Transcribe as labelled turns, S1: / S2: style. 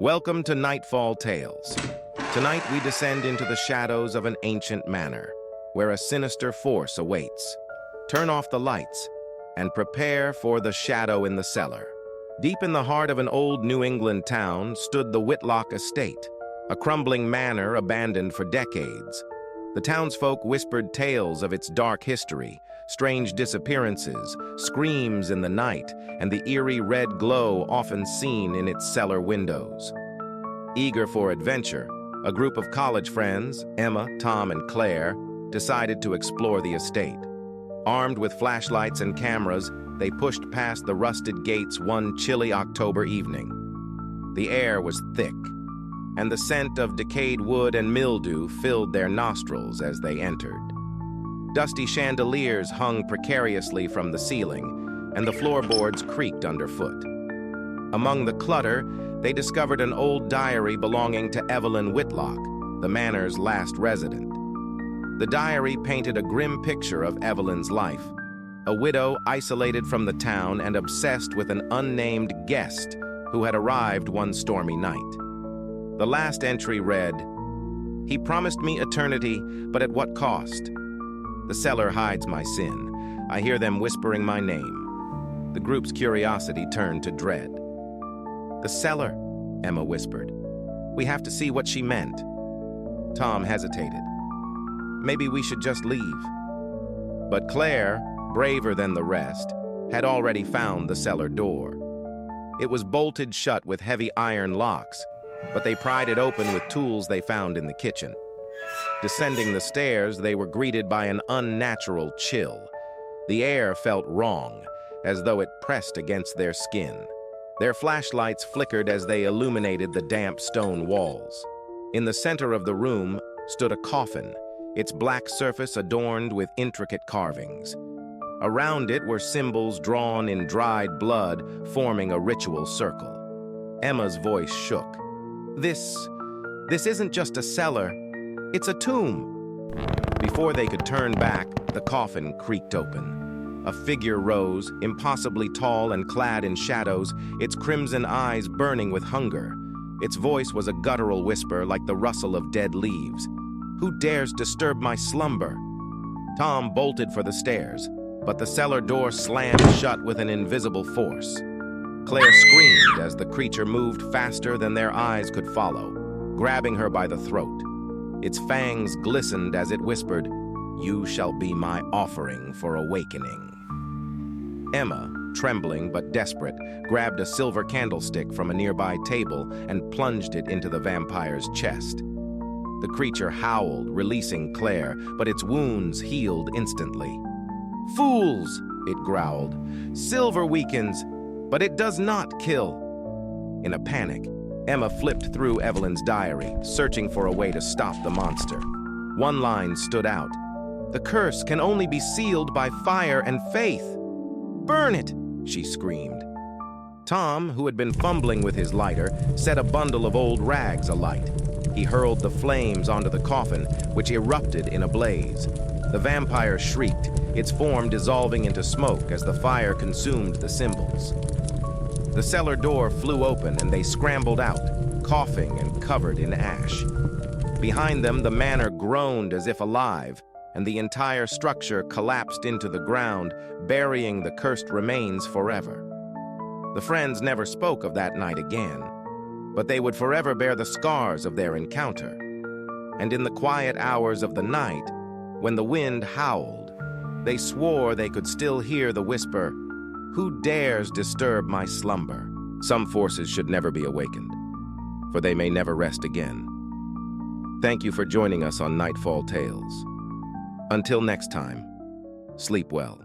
S1: Welcome to Nightfall Tales. Tonight we descend into the shadows of an ancient manor, where a sinister force awaits. Turn off the lights and prepare for the shadow in the cellar. Deep in the heart of an old New England town stood the Whitlock Estate, a crumbling manor abandoned for decades. The townsfolk whispered tales of its dark history, strange disappearances, screams in the night, and the eerie red glow often seen in its cellar windows. Eager for adventure, a group of college friends, Emma, Tom, and Claire, decided to explore the estate. Armed with flashlights and cameras, they pushed past the rusted gates one chilly October evening. The air was thick, and the scent of decayed wood and mildew filled their nostrils as they entered. Dusty chandeliers hung precariously from the ceiling, and the floorboards creaked underfoot. Among the clutter, they discovered an old diary belonging to Evelyn Whitlock, the manor's last resident. The diary painted a grim picture of Evelyn's life, a widow isolated from the town and obsessed with an unnamed guest who had arrived one stormy night. The last entry read, "He promised me eternity, but at what cost? The cellar hides my sin. I hear them whispering my name." The group's curiosity turned to dread. "The cellar," Emma whispered. "We have to see what she meant." Tom hesitated. "Maybe we should just leave." But Claire, braver than the rest, had already found the cellar door. It was bolted shut with heavy iron locks, but they pried it open with tools they found in the kitchen. Descending the stairs, they were greeted by an unnatural chill. The air felt wrong, as though it pressed against their skin. Their flashlights flickered as they illuminated the damp stone walls. In the center of the room stood a coffin, its black surface adorned with intricate carvings. Around it were symbols drawn in dried blood, forming a ritual circle. Emma's voice shook. This isn't just a cellar. It's a tomb." Before they could turn back, the coffin creaked open. A figure rose, impossibly tall and clad in shadows, its crimson eyes burning with hunger. Its voice was a guttural whisper like the rustle of dead leaves. "Who dares disturb my slumber?" Tom bolted for the stairs, but the cellar door slammed shut with an invisible force. Claire screamed as the creature moved faster than their eyes could follow, grabbing her by the throat. Its fangs glistened as it whispered, "You shall be my offering for awakening." Emma, trembling but desperate, grabbed a silver candlestick from a nearby table and plunged it into the vampire's chest. The creature howled, releasing Claire, but its wounds healed instantly. "Fools!" it growled. "Silver weakens, but it does not kill." In a panic, Emma flipped through Evelyn's diary, searching for a way to stop the monster. One line stood out. "The curse can only be sealed by fire and faith." "Burn it!" she screamed. Tom, who had been fumbling with his lighter, set a bundle of old rags alight. He hurled the flames onto the coffin, which erupted in a blaze. The vampire shrieked, its form dissolving into smoke as the fire consumed the symbols. The cellar door flew open and they scrambled out, coughing and covered in ash. Behind them, the manor groaned as if alive, and the entire structure collapsed into the ground, burying the cursed remains forever. The friends never spoke of that night again, but they would forever bear the scars of their encounter. And in the quiet hours of the night, when the wind howled, they swore they could still hear the whisper, "Who dares disturb my slumber?" Some forces should never be awakened, for they may never rest again. Thank you for joining us on Nightfall Tales. Until next time, sleep well.